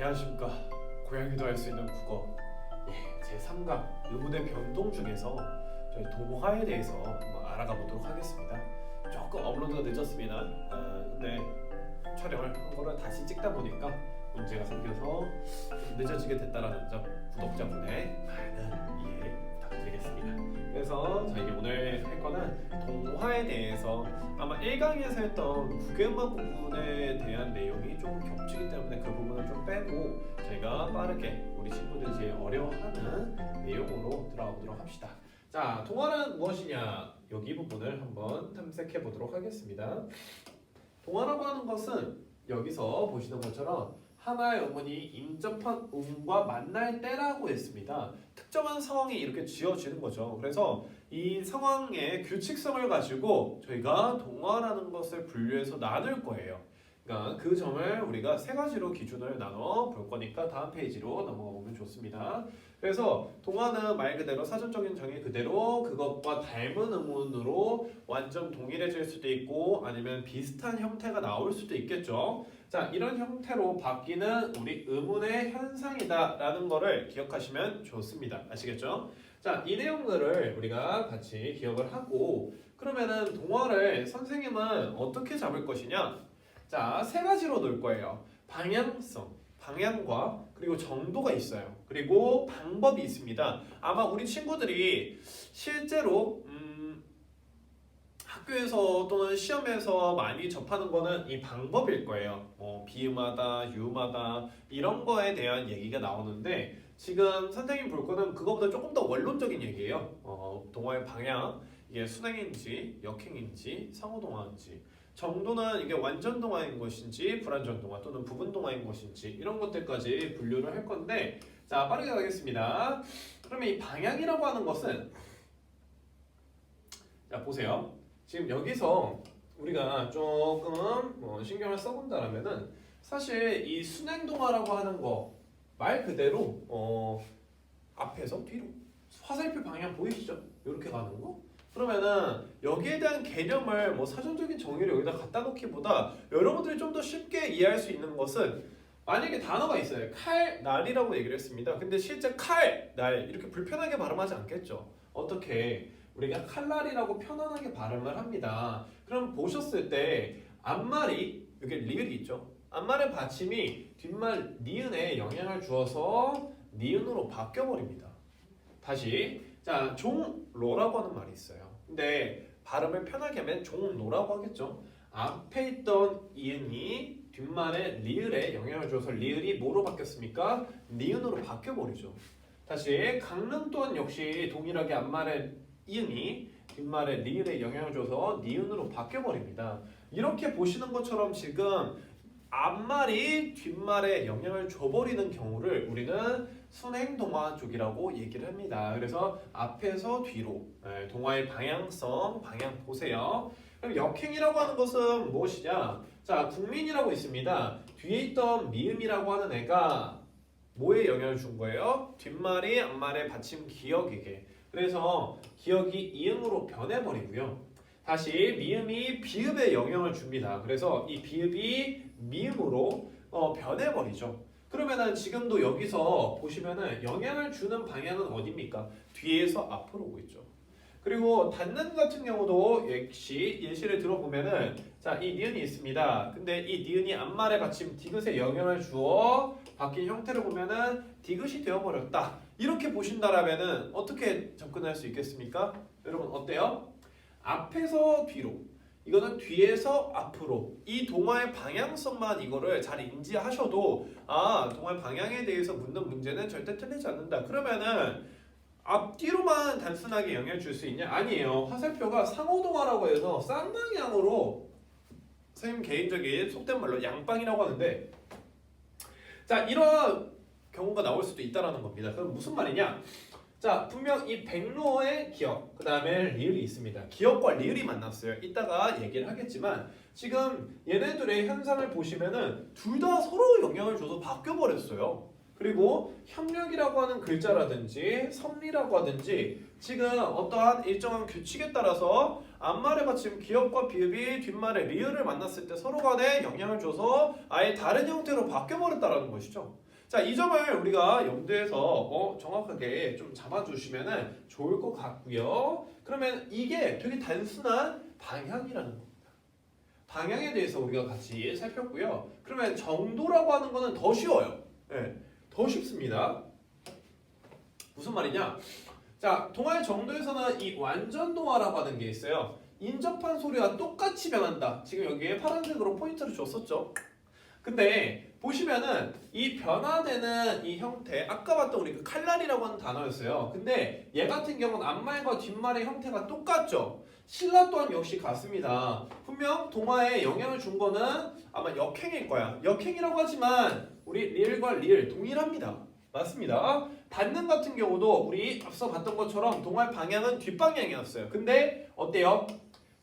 안녕하십니까. 고양이도 할 수 있는 국어 제3강 의문의 변동 중에서 저희 동화에 대해서 한번 알아가 보도록 하겠습니다. 조금 업로드가 늦었습니다. 근데 촬영을 한 거를 다시 찍다 보니까 문제가 생겨서 좀 늦어지게 됐다라는 점 구독자분의 많은 이해 부탁드리겠습니다. 그래서 저희 오늘 할 거는 동화에 대해서 아마 1강에서 했던 국외음악 부분에 대한 내용이 좀 겹치기 때문에 그 부분을 좀 빼고 저희가 빠르게 우리 친구들이 제일 어려워하는 내용으로 들어가 보도록 합시다. 자, 동화는 무엇이냐? 여기 부분을 한번 탐색해 보도록 하겠습니다. 동화라고 하는 것은 여기서 보시는 것처럼 하나의 어머니 인접한 음과 만날 때라고 했습니다. 특정한 상황이 이렇게 지어지는 거죠. 그래서 이 상황의 규칙성을 가지고 저희가 동화라는 것을 분류해서 나눌 거예요. 그러니까 그 점을 우리가 세 가지로 기준을 나눠 볼 거니까 다음 페이지로 넘어가 보면 좋습니다. 그래서 동화는 말 그대로 사전적인 정의 그대로 그것과 닮은 의문으로 완전 동일해질 수도 있고 아니면 비슷한 형태가 나올 수도 있겠죠. 자, 이런 형태로 바뀌는 우리 의문의 현상이다라는 거를 기억하시면 좋습니다. 아시겠죠? 자, 이 내용들을 우리가 같이 기억을 하고 그러면은 동화를 선생님은 어떻게 잡을 것이냐? 자, 세 가지로 놓을 거예요. 방향성, 방향과 그리고 정도가 있어요. 그리고 방법이 있습니다. 아마 우리 친구들이 실제로 학교에서 또는 시험에서 많이 접하는 거는 이 방법일 거예요. 비음하다, 유음하다 이런 거에 대한 얘기가 나오는데 지금 선생님 볼 거는 그거보다 조금 더 원론적인 얘기예요. 동화의 방향, 이게 순행인지, 역행인지, 상호동화인지 정도는 이게 완전 동화인 것인지 불완전 동화 또는 부분 동화인 것인지 이런 것들까지 분류를 할 건데 자, 빠르게 가겠습니다. 그러면 이 방향이라고 하는 것은 자, 보세요. 지금 여기서 우리가 조금 신경을 써본다라면은 사실 이 순행동화라고 하는 거 말 그대로 앞에서 뒤로 화살표 방향 보이시죠? 이렇게 가는 거? 그러면은 여기에 대한 개념을 사전적인 정의를 여기다 갖다 놓기보다 여러분들이 좀 더 쉽게 이해할 수 있는 것은 만약에 단어가 있어요. 칼, 날이라고 얘기를 했습니다. 근데 실제 칼, 날 이렇게 불편하게 발음하지 않겠죠? 어떻게? 우리가 칼날이라고 편안하게 발음을 합니다. 그럼 보셨을 때 앞말이 여기 리을이 있죠. 앞말의 받침이 뒷말 니은에 영향을 주어서 니은으로 바뀌어 버립니다. 다시 자, 종로라고 하는 말이 있어요. 근데 발음을 편하게 하면 종로라고 하겠죠. 앞에 있던 이은이 뒷말에 리을에 영향을 줘서 리을이 뭐로 바뀌었습니까? 니은으로 바뀌어 버리죠. 다시 강릉 또한 역시 동일하게 앞말에 이응이 뒷말에 리을에 영향을 줘서 니은으로 바뀌어버립니다. 이렇게 보시는 것처럼 지금 앞말이 뒷말에 영향을 줘버리는 경우를 우리는 순행동화 쪽이라고 얘기를 합니다. 그래서 앞에서 뒤로 동화의 방향성, 방향 보세요. 그럼 역행이라고 하는 것은 무엇이냐? 자, 국민이라고 있습니다. 뒤에 있던 미음이라고 하는 애가 뭐에 영향을 준 거예요? 뒷말이 앞말의 받침 기역에게. 그래서 기역이 이음으로 변해버리고요. 다시 미음이 비읍에 영향을 줍니다. 그래서 이 비읍이 미음으로 변해버리죠. 그러면은 지금도 여기서 보시면은 영향을 주는 방향은 어디입니까? 뒤에서 앞으로 오고 있죠. 그리고 닫는 같은 경우도 역시 예시를 들어보면은 자, 이 니은이 있습니다. 근데 이 니은이 앞말의 받침 디귿에 영향을 주어 바뀐 형태를 보면은 디귿이 되어버렸다. 이렇게 보신다라면은 어떻게 접근할 수 있겠습니까? 여러분 어때요? 앞에서 뒤로, 이거는 뒤에서 앞으로. 이 동화의 방향성만 이거를 잘 인지하셔도 동화의 방향에 대해서 묻는 문제는 절대 틀리지 않는다. 그러면은 앞뒤로만 단순하게 영향을 줄 수 있냐? 아니에요. 화살표가 상호동화라고 해서 쌍방향으로 선생님 개인적인 속된 말로 양방이라고 하는데 자, 이런 경우가 나올 수도 있다라는 겁니다. 그럼 무슨 말이냐? 자, 분명 이 백로의 기역, 그 다음에 리을이 있습니다. 기역과 리을이 만났어요. 이따가 얘기를 하겠지만 지금 얘네들의 현상을 보시면은 둘 다 서로 영향을 줘서 바뀌어버렸어요. 그리고 협력이라고 하는 글자라든지 섭리라고 하든지 지금 어떠한 일정한 규칙에 따라서 앞말의 받침 기역과 비읍이 뒷말의 리을을 만났을 때 서로 간에 영향을 줘서 아예 다른 형태로 바뀌어버렸다는 것이죠. 자, 이 점을 우리가 염두에서 정확하게 좀 잡아주시면 좋을 것 같고요. 그러면 이게 되게 단순한 방향이라는 겁니다. 방향에 대해서 우리가 같이 살폈고요. 그러면 정도라고 하는 거는 더 쉬워요. 네, 더 쉽습니다. 무슨 말이냐? 자, 동화의 정도에서는 이 완전 동화라고 하는 게 있어요. 인접한 소리와 똑같이 변한다. 지금 여기에 파란색으로 포인트를 줬었죠. 근데 보시면은 이 변화되는 이 형태, 아까 봤던 우리 그 칼날이라고 하는 단어였어요. 근데 얘 같은 경우는 앞말과 뒷말의 형태가 똑같죠. 신라 또한 역시 같습니다. 분명 동화에 영향을 준 거는 아마 역행일 거야. 역행이라고 하지만 우리 리을과 리을 동일합니다. 맞습니다. 닫는 같은 경우도 우리 앞서 봤던 것처럼 동화의 방향은 뒷방향이었어요. 근데 어때요?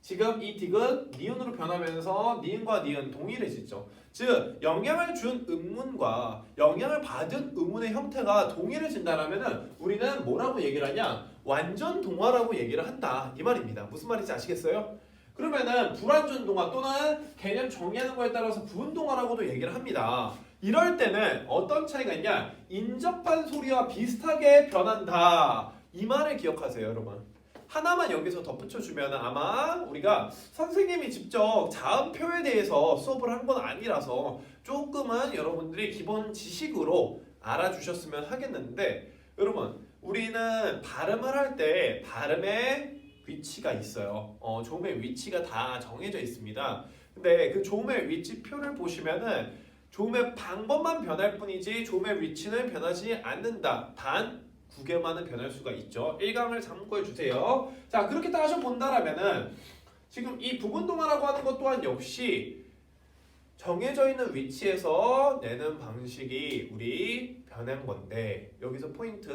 지금 이 디귿 니은으로 변하면서 니은과 니은 동일해지죠. 즉 영향을 준 음문과 영향을 받은 음문의 형태가 동일해진다라면은 우리는 뭐라고 얘기를 하냐? 완전 동화라고 얘기를 한다 이 말입니다. 무슨 말인지 아시겠어요? 그러면은 불완전 동화 또는 개념 정의하는 거에 따라서 부분 동화라고도 얘기를 합니다. 이럴 때는 어떤 차이가 있냐? 인접한 소리와 비슷하게 변한다 이 말을 기억하세요, 여러분. 하나만 여기서 덧붙여주면 아마 우리가 선생님이 직접 자음표에 대해서 수업을 한 건 아니라서 조금은 여러분들이 기본 지식으로 알아주셨으면 하겠는데, 여러분 우리는 발음을 할 때 발음의 위치가 있어요. 조음의 위치가 다 정해져 있습니다. 근데 그 조음의 위치표를 보시면은 조음의 방법만 변할 뿐이지 조음의 위치는 변하지 않는다. 단 9개만은 변할 수가 있죠. 1강을 참고해 주세요. 자, 그렇게 따져 본다라면은 지금 이 부분동화라고 하는 것 또한 역시 정해져 있는 위치에서 내는 방식이 우리 변한 건데, 여기서 포인트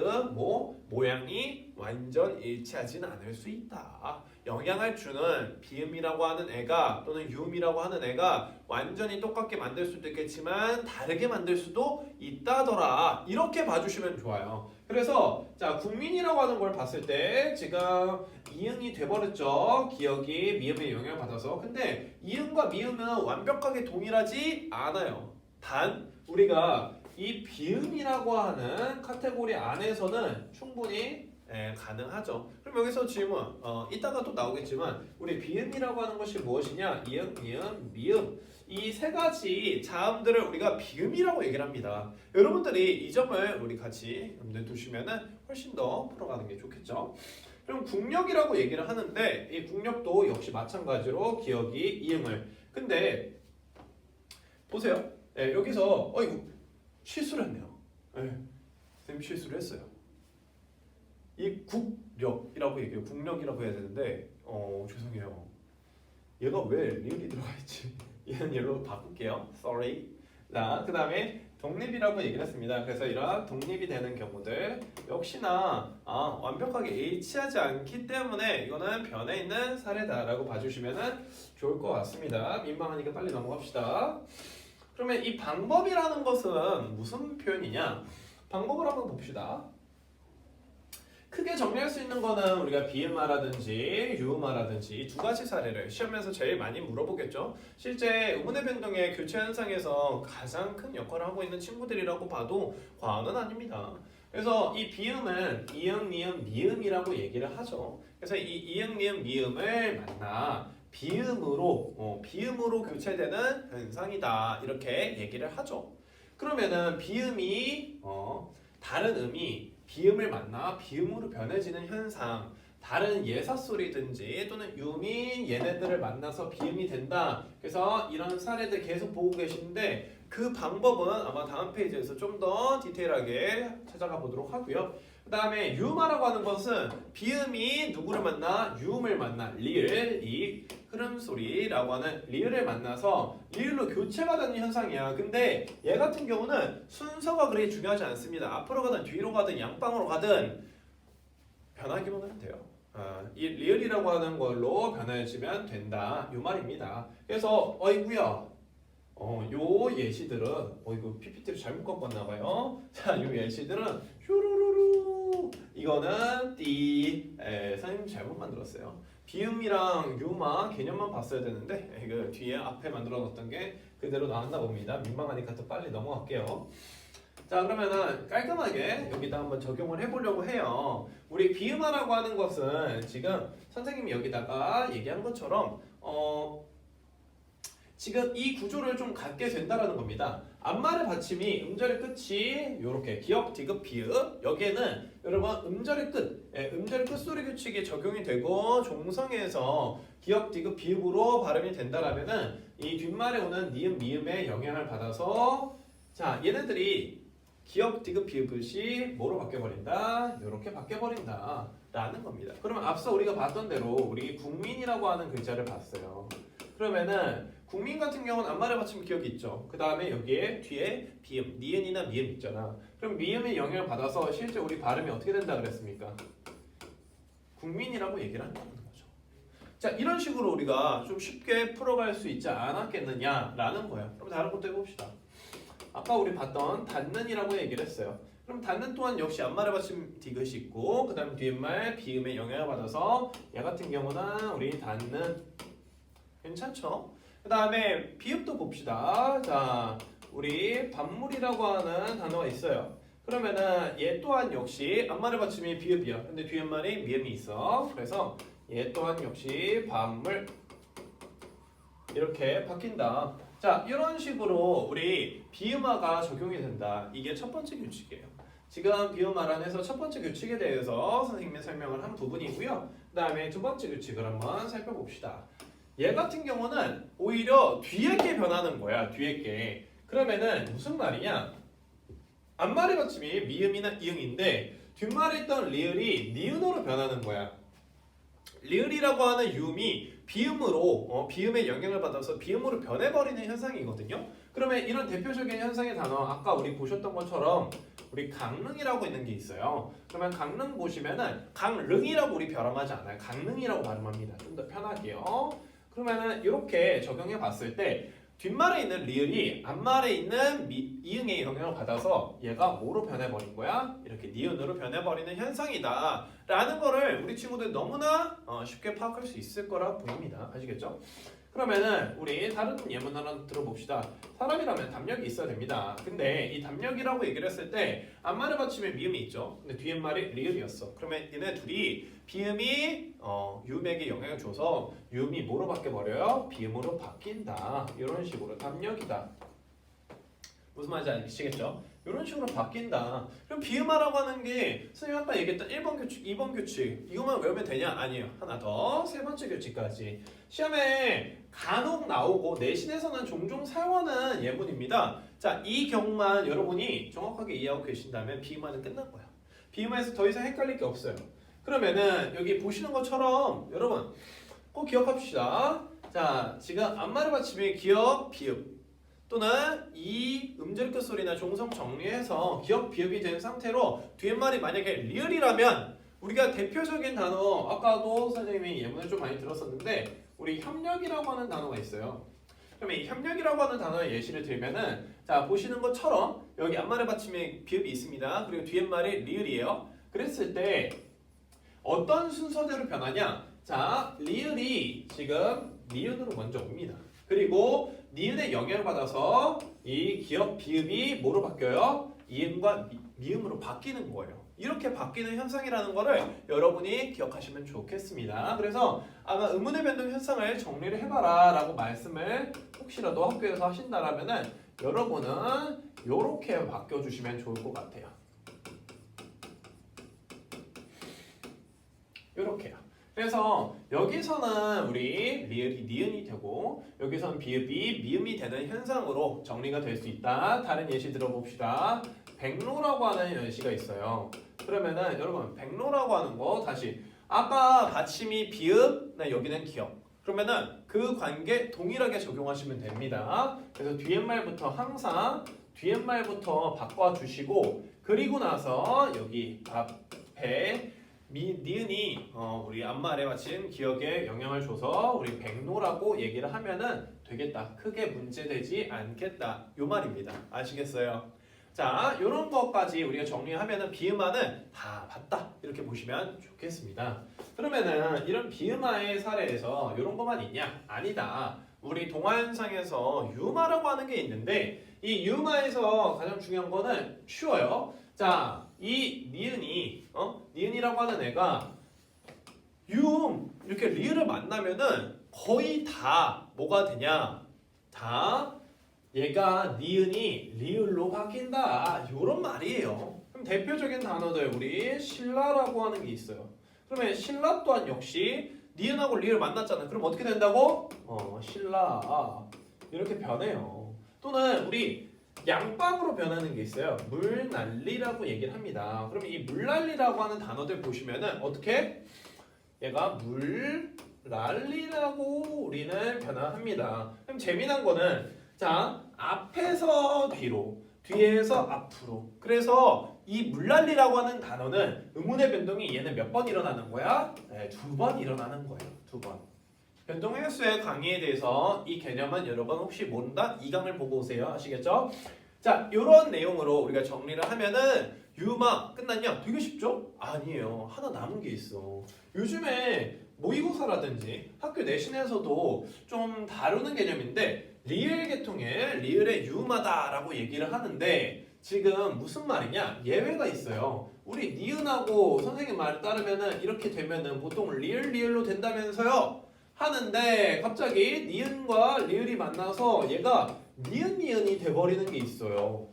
모양이 완전 일치하지는 않을 수 있다. 영향을 주는 비음이라고 하는 애가 또는 유음이라고 하는 애가 완전히 똑같게 만들 수도 있겠지만 다르게 만들 수도 있다더라. 이렇게 봐주시면 좋아요. 그래서 자, 국민이라고 하는 걸 봤을 때 지금 이응이 돼버렸죠. 기억이 미음에 영향을 받아서. 근데 이응과 미음은 완벽하게 동일하지 않아요. 단 우리가 이 비음이라고 하는 카테고리 안에서는 충분히 가능하죠. 그럼 여기서 질문, 이따가 또 나오겠지만 우리 비음이라고 하는 것이 무엇이냐? 이응, 미음, 미음 이 세 가지 자음들을 우리가 비음이라고 얘기를 합니다. 여러분들이 이 점을 우리 같이 염두에 두시면은 훨씬 더 풀어가는 게 좋겠죠. 그럼 국력이라고 얘기를 하는데 이 국력도 역시 마찬가지로 기억이 이응을. 근데 보세요. 여기서 이거 실수를 했네요. 선생님 실수를 했어요. 이 국력이라고 얘기해요. 국력이라고 해야 되는데 죄송해요. 얘가 왜 리을이 들어가 있지? 얘는 얘로 바꿀게요. Sorry. 자, 그 다음에 독립이라고 얘기를 했습니다. 그래서 이런 독립이 되는 경우들 역시나 완벽하게 일치하지 않기 때문에 이거는 변해 있는 사례다라고 봐주시면 좋을 것 같습니다. 민망하니까 빨리 넘어갑시다. 그러면 이 방법이라는 것은 무슨 표현이냐? 방법을 한번 봅시다. 크게 정리할 수 있는 거는 우리가 비음화라든지 유음화라든지 이 두 가지 사례를 시험에서 제일 많이 물어보겠죠. 실제 음운의 변동의 교체 현상에서 가장 큰 역할을 하고 있는 친구들이라고 봐도 과언은 아닙니다. 그래서 이 비음은 이응, 미음, 미음이라고 얘기를 하죠. 그래서 이 이응, 미음, 미음을 만나 비음으로 교체되는 현상이다 이렇게 얘기를 하죠. 그러면은 비음이 다른 음이 비음을 만나 비음으로 변해지는 현상, 다른 예사소리든지 또는 유음이 얘네들을 만나서 비음이 된다. 그래서 이런 사례들 계속 보고 계시는데 그 방법은 아마 다음 페이지에서 좀 더 디테일하게 찾아가 보도록 하고요. 그 다음에 유음화라고 하는 것은 비음이 누구를 만나? 유음을 만나. 리을, 이 흐름소리라고 하는 리을을 만나서 리을로 교체가 되는 현상이야. 근데 얘 같은 경우는 순서가 그렇게 중요하지 않습니다. 앞으로 가든 뒤로 가든 양방으로 가든 변하기만 하면 돼요. 이 리을이라고 하는 걸로 변해지면 된다. 이 말입니다. 그래서 어이구야. 요 예시들은 이거 PPT를 잘못 꺾었나 봐요. 자, 요 예시들은 휴루루루 이거는 선생님 잘못 만들었어요. 비음이랑 유마 개념만 봤어야 되는데 이거 뒤에 앞에 만들어 놓았던 게 그대로 나왔나 봅니다. 민망하니까 또 빨리 넘어갈게요. 자, 그러면은 깔끔하게 여기다 한번 적용을 해보려고 해요. 우리 비음화라고 하는 것은 지금 선생님이 여기다가 얘기한 것처럼 지금 이 구조를 좀 갖게 된다라는 겁니다. 앞말의 받침이 음절의 끝이 이렇게 기역, 디귿, 비읍. 여기에는 여러분 음절의 끝, 음절의 끝소리 규칙이 적용이 되고 종성에서 기역, 디귿, 비읍으로 발음이 된다라면은 이 뒷말에 오는 니은, 미음의 영향을 받아서 자 얘네들이 기역, 디귿, 비읍이 뭐로 바뀌어버린다? 이렇게 바뀌어버린다 라는 겁니다. 그러면 앞서 우리가 봤던 대로 우리 국민이라고 하는 글자를 봤어요. 그러면은 국민 같은 경우는 앞말에 받침 기억이 있죠. 그 다음에 여기에 뒤에 비음, 니은이나 미음 있잖아. 그럼 미음의 영향을 받아서 실제 우리 발음이 어떻게 된다 그랬습니까? 국민이라고 얘기를 한다는 거죠. 자, 이런 식으로 우리가 좀 쉽게 풀어갈 수 있지 않았겠느냐라는 거예요. 그럼 다른 것도 해봅시다. 아까 우리 봤던 닫는이라고 얘기를 했어요. 그럼 닫는 또한 역시 앞말에 받침 디귿이 있고 그 다음 뒷말 비음의 영향을 받아서 얘 같은 경우는 우리 닫는 괜찮죠? 그 다음에 비읍도 봅시다. 자, 우리 반물이라고 하는 단어가 있어요. 그러면은 얘 또한 역시 앞말의 받침이 비읍이야. 근데 뒤에말이 미음이 있어. 그래서 얘 또한 역시 반물 이렇게 바뀐다. 자, 이런 식으로 우리 비음화가 적용이 된다. 이게 첫 번째 규칙이에요. 지금 비음화 안에서 첫 번째 규칙에 대해서 선생님이 설명을 한 부분이고요. 그 다음에 두 번째 규칙을 한번 살펴봅시다. 얘 같은 경우는 오히려 뒤에 게 변하는 거야. 뒤에 게. 그러면은 무슨 말이냐? 앞말의 받침이 미음이나 이응인데 뒷말에 있던 리을이 니은으로 변하는 거야. 리을이라고 하는 유음이 비음으로 비음의 영향을 받아서 비음으로 변해버리는 현상이거든요. 그러면 이런 대표적인 현상의 단어 아까 우리 보셨던 것처럼 우리 강릉이라고 있는 게 있어요. 그러면 강릉 보시면은 강릉이라고 우리 발음하지 않아요. 강릉이라고 발음합니다. 좀 더 편하게요. 그러면은 이렇게 적용해 봤을 때 뒷말에 있는 리을이 앞말에 있는 이응의 영향을 받아서 얘가 뭐로 변해버린 거야? 이렇게 니은으로 변해버리는 현상이다 라는 거를 우리 친구들 너무나 쉽게 파악할 수 있을 거라 보입니다. 아시겠죠? 그러면은 우리 다른 예문 하나 들어봅시다. 사람이라면 담력이 있어야 됩니다. 근데 이 담력이라고 얘기를 했을 때 앞말을 받침에 미음이 있죠. 근데 뒤에 말이 리을이었어. 그러면 얘네 둘이 비음이 유음에게 영향을 줘서 유음이 뭐로 바뀌어버려요? 비음으로 바뀐다. 이런 식으로 담력이다. 무슨 말인지 아시겠죠? 이런 식으로 바뀐다. 그럼 비음화라고 하는 게 선생님 아까 얘기했던 1번 규칙, 2번 규칙 이것만 외우면 되냐? 아니에요. 하나 더, 세 번째 규칙까지. 시험에 간혹 나오고 내신에서는 종종 사용하는 예문입니다. 자, 이 경우만 여러분이 정확하게 이해하고 계신다면 비음화는 끝난 거야. 비음화에서 더 이상 헷갈릴 게 없어요. 그러면은 여기 보시는 것처럼 여러분 꼭 기억합시다. 자, 지금 앞말의 받침이 기역, 비읍 또는 이 음절 끝소리나 종성 정리해서 기역, 비읍이 된 상태로 뒤에 말이 만약에 리을이라면 우리가 대표적인 단어 아까도 선생님이 예문을 좀 많이 들었었는데 우리 협력이라고 하는 단어가 있어요. 그러면 이 협력이라고 하는 단어의 예시를 들면은 자 보시는 것처럼 여기 앞말의 받침에 비읍이 있습니다. 그리고 뒤에 말이 리을이에요. 그랬을 때 어떤 순서대로 변하냐? 자, 리을이 지금 니은으로 먼저 옵니다. 그리고 니은의 영향을 받아서 이 기역, 비읍이 뭐로 바뀌어요? 이음과 미음으로 바뀌는 거예요. 이렇게 바뀌는 현상이라는 거를 여러분이 기억하시면 좋겠습니다. 그래서 아마 의문의 변동 현상을 정리를 해봐라 라고 말씀을 혹시라도 학교에서 하신다라면은 여러분은 이렇게 바뀌어주시면 좋을 것 같아요. 이렇게요. 그래서 여기서는 우리 리을이 니은이 되고 여기서는 비읍이 미음이 되는 현상으로 정리가 될 수 있다. 다른 예시 들어봅시다. 백로라고 하는 예시가 있어요. 그러면은 여러분 백로라고 하는 거 다시 아까 받침이 비읍, 여기는 기역. 그러면은 그 관계 동일하게 적용하시면 됩니다. 그래서 뒤에 말부터 항상 뒤에 말부터 바꿔주시고 그리고 나서 여기 앞에 니은이 우리 앞말에 마친 기억에 영향을 줘서 우리 백로라고 얘기를 하면은 되겠다. 크게 문제되지 않겠다. 요 말입니다. 아시겠어요? 자, 요런 것까지 우리가 정리하면은 비음화는 다 봤다. 이렇게 보시면 좋겠습니다. 그러면은 이런 비음화의 사례에서 요런 것만 있냐? 아니다. 우리 동화현상에서 유마라고 하는 게 있는데 이 유마에서 가장 중요한 거는 쉬워요. 자, 이 니은이라고 하는 애가 이렇게 리을을 만나면은 거의 다 뭐가 되냐? 다 얘가 니은이 리을로 바뀐다. 요런 말이에요. 그럼 대표적인 단어들 우리 신라라고 하는 게 있어요. 그러면 신라 또한 역시 니은하고 리을 만났잖아요. 그럼 어떻게 된다고? 신라 이렇게 변해요. 또는 우리 양빵으로 변하는 게 있어요. 물난리라고 얘기를 합니다. 그러면 이 물난리라고 하는 단어들 보시면은 어떻게? 얘가 물난리라고 우리는 변화합니다. 그럼 재미난 거는 자 앞에서 뒤로 뒤에서 앞으로 그래서 이 물난리라고 하는 단어는 음운의 변동이 얘는 몇 번 일어나는 거야? 네, 2번 일어나는 거예요. 2번. 변동행수의 강의에 대해서 이 개념은 여러분 혹시 모른다? 이 강을 보고 오세요. 아시겠죠? 자, 이런 내용으로 우리가 정리를 하면은 유마 끝났냐? 되게 쉽죠? 아니에요. 하나 남은 게 있어. 요즘에 모의고사라든지 학교 내신에서도 좀 다루는 개념인데 리을 계통의 리을의 유마다라고 얘기를 하는데 지금 무슨 말이냐? 예외가 있어요. 우리 니은하고 선생님 말 따르면은 이렇게 되면은 보통 리을로 된다면서요? 하는데 갑자기 니은과 리을이 만나서 얘가 니은이 돼버리는 게 있어요.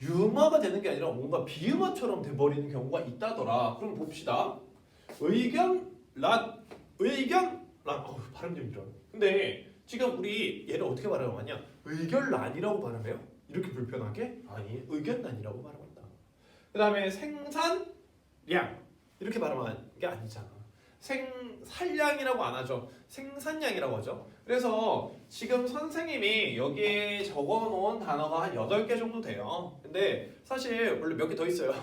유마가 되는 게 아니라 뭔가 비유마처럼 돼버리는 경우가 있다더라. 그럼 봅시다. 발음 좀 힘들어요. 근데 지금 우리 얘를 어떻게 발음하냐? 의견란이라고 발음해요? 이렇게 불편하게? 아니, 의견란이라고 발음한다. 그 다음에 생산량 이렇게 발음하는 게 아니잖아. 생산량이라고 안 하죠. 생산량이라고 하죠. 그래서 지금 선생님이 여기에 적어놓은 단어가 한 8개 정도 돼요. 근데 사실 원래 몇 개 더 있어요.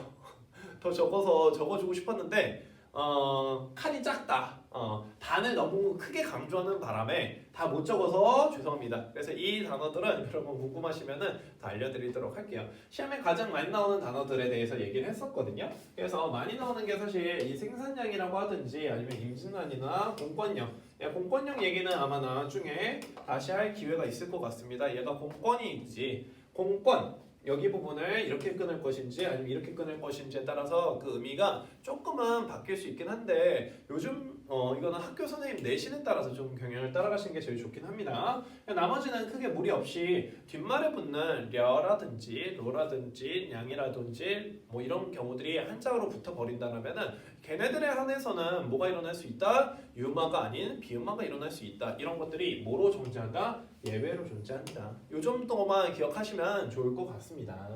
더 적어서 적어주고 싶었는데 칸이 작다. 단을 너무 크게 강조하는 바람에 다 못 적어서 죄송합니다. 그래서 이 단어들은 여러분 궁금하시면은 다 알려드리도록 할게요. 시험에 가장 많이 나오는 단어들에 대해서 얘기를 했었거든요. 그래서 많이 나오는 게 사실 이 생산량이라고 하든지 아니면 임진환이나 공권력. 공권력 얘기는 아마 나중에 다시 할 기회가 있을 것 같습니다. 얘가 공권이지. 공권. 여기 부분을 이렇게 끊을 것인지 아니면 이렇게 끊을 것인지에 따라서 그 의미가 조금은 바뀔 수 있긴 한데 요즘 이거는 학교 선생님 내신에 따라서 좀 경향을 따라가시는 게 제일 좋긴 합니다. 나머지는 크게 무리 없이 뒷말에 붙는 려라든지 로라든지 냥이라든지 뭐 이런 경우들이 한자어로 붙어 버린다면은 걔네들에 한해서는 뭐가 일어날 수 있다? 유마가 아닌 비음마가 일어날 수 있다. 이런 것들이 뭐로 존재한다? 예외로 존재한다. 요 정도만 기억하시면 좋을 것 같습니다.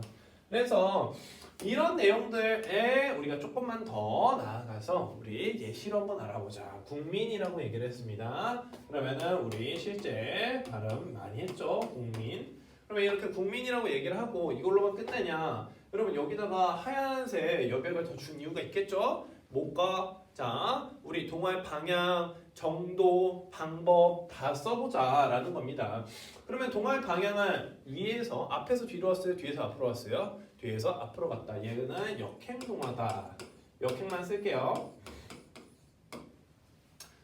그래서 이런 내용들에 우리가 조금만 더 나아가서 우리 예시로 한번 알아보자. 국민이라고 얘기를 했습니다. 그러면은 우리 실제 발음 많이 했죠. 국민. 그러면 이렇게 국민이라고 얘기를 하고 이걸로만 끝내냐? 여러분 여기다가 하얀색 여백을 더 준 이유가 있겠죠? 뭐가? 자, 우리 동화의 방향, 정도, 방법 다 써보자라는 겁니다. 그러면 동화의 방향은 위에서 앞에서 뒤로 왔어요? 뒤에서 앞으로 왔어요? 뒤에서 앞으로 갔다. 얘는 역행 동화다. 역행만 쓸게요.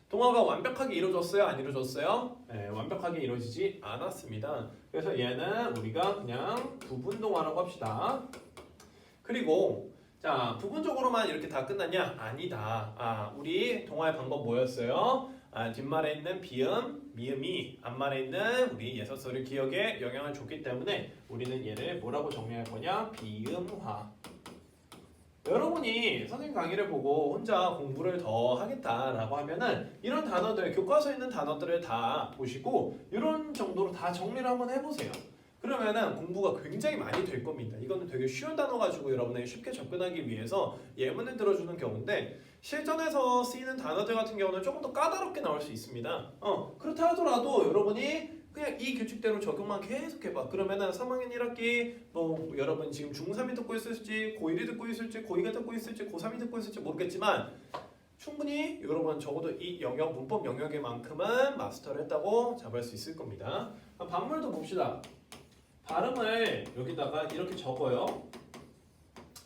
동화가 완벽하게 이루어졌어요? 안 이루어졌어요? 네, 완벽하게 이루어지지 않았습니다. 그래서 얘는 우리가 그냥 부분 동화라고 합시다. 그리고 자, 부분적으로만 이렇게 다 끝났냐? 아니다. 우리 동화의 방법 뭐였어요? 뒷말에 있는 비음, 미음이 앞말에 있는 우리 예서소리 기억에 영향을 줬기 때문에 우리는 얘를 뭐라고 정리할 거냐? 비음화. 여러분이 선생님 강의를 보고 혼자 공부를 더 하겠다라고 하면은 이런 단어들, 교과서에 있는 단어들을 다 보시고 이런 정도로 다 정리를 한번 해보세요. 그러면은 공부가 굉장히 많이 될 겁니다. 이거는 되게 쉬운 단어 가지고 여러분에게 쉽게 접근하기 위해서 예문을 들어주는 경우인데 실전에서 쓰이는 단어들 같은 경우는 조금 더 까다롭게 나올 수 있습니다. 그렇다 하더라도 여러분이 그냥 이 규칙대로 적용만 계속 해봐. 그러면은 3학년 1학기 뭐 여러분 지금 중3이 듣고 있을지 고1이 듣고 있을지 고2가 듣고 있을지 고3이 듣고 있을지 모르겠지만 충분히 여러분 적어도 이 영역 문법 영역에만큼은 마스터를 했다고 잡을 수 있을 겁니다. 반물도 봅시다. 발음을 여기다가 이렇게 적어요.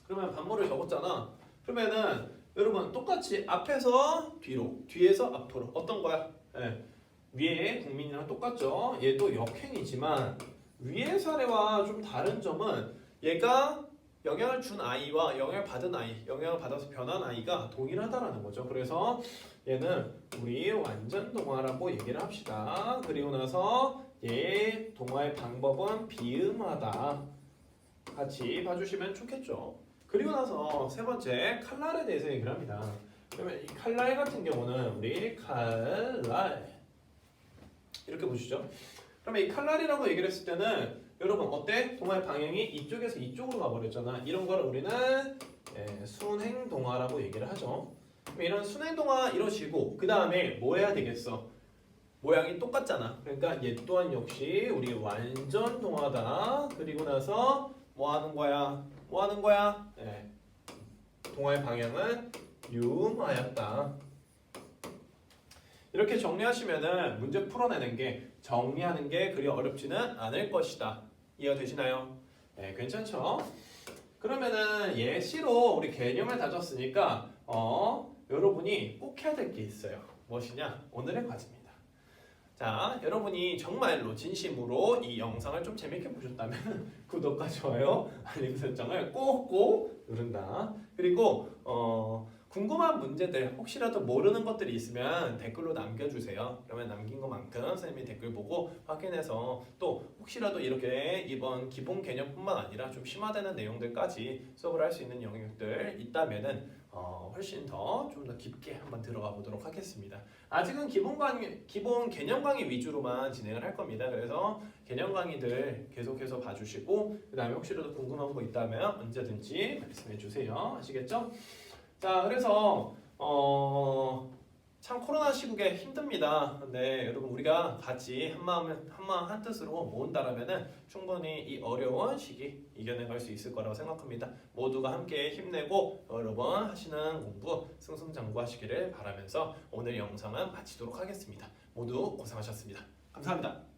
그러면 반모를 적었잖아. 그러면은 여러분 똑같이 앞에서 뒤로, 뒤에서 앞으로 어떤 거야? 네. 위에 국민이랑 똑같죠. 얘도 역행이지만 위의 사례와 좀 다른 점은 얘가 영향을 준 아이와 영향을 받은 아이, 영향을 받아서 변한 아이가 동일하다라는 거죠. 그래서 얘는 우리 완전 동화라고 얘기를 합시다. 그리고 나서 얘 동화의 방법은 비음하다. 같이 봐주시면 좋겠죠. 그리고 나서 세 번째 칼날에 대해서 얘기를 합니다. 그러면 이 칼날 같은 경우는 우리 칼날 이렇게 보시죠. 그러면 이 칼날이라고 얘기를 했을 때는 여러분 어때? 동화의 방향이 이쪽에서 이쪽으로 가버렸잖아. 이런 거를 우리는 순행동화라고 얘기를 하죠. 그럼 이런 순행동화 이러시고 그 다음에 뭐 해야 되겠어? 모양이 똑같잖아. 그러니까 얘 또한 역시 우리 완전 동화다. 그리고 나서 뭐 하는 거야? 뭐 하는 거야? 동화의 방향은 유음하였다. 이렇게 정리하시면은 문제 풀어내는 게 정리하는 게 그리 어렵지는 않을 것이다. 이해가 되시나요? 네, 괜찮죠? 그러면은 예시로 우리 개념을 다졌으니까 여러분이 꼭 해야 될 게 있어요. 무엇이냐? 오늘의 과제입니다. 자, 여러분이 정말로 진심으로 이 영상을 좀 재밌게 보셨다면 구독과 좋아요, 알림 설정을 꼭꼭 누른다. 그리고 궁금한 문제들 혹시라도 모르는 것들이 있으면 댓글로 남겨주세요. 그러면 남긴 것만큼 선생님이 댓글 보고 확인해서 또 혹시라도 이렇게 이번 기본 개념뿐만 아니라 좀 심화되는 내용들까지 수업을 할 수 있는 영역들 있다면은 훨씬 더 좀 더 깊게 한번 들어가 보도록 하겠습니다. 아직은 기본 개념 강의 위주로만 진행을 할 겁니다. 그래서 개념 강의들 계속해서 봐주시고 그 다음에 혹시라도 궁금한 거 있다면 언제든지 말씀해 주세요. 아시겠죠? 자, 그래서 참 코로나 시국에 힘듭니다. 근데 여러분 우리가 같이 한마음 한뜻으로 모은다라면은 충분히 이 어려운 시기 이겨내갈 수 있을 거라고 생각합니다. 모두가 함께 힘내고 여러분 하시는 공부 승승장구하시기를 바라면서 오늘 영상은 마치도록 하겠습니다. 모두 고생하셨습니다. 감사합니다.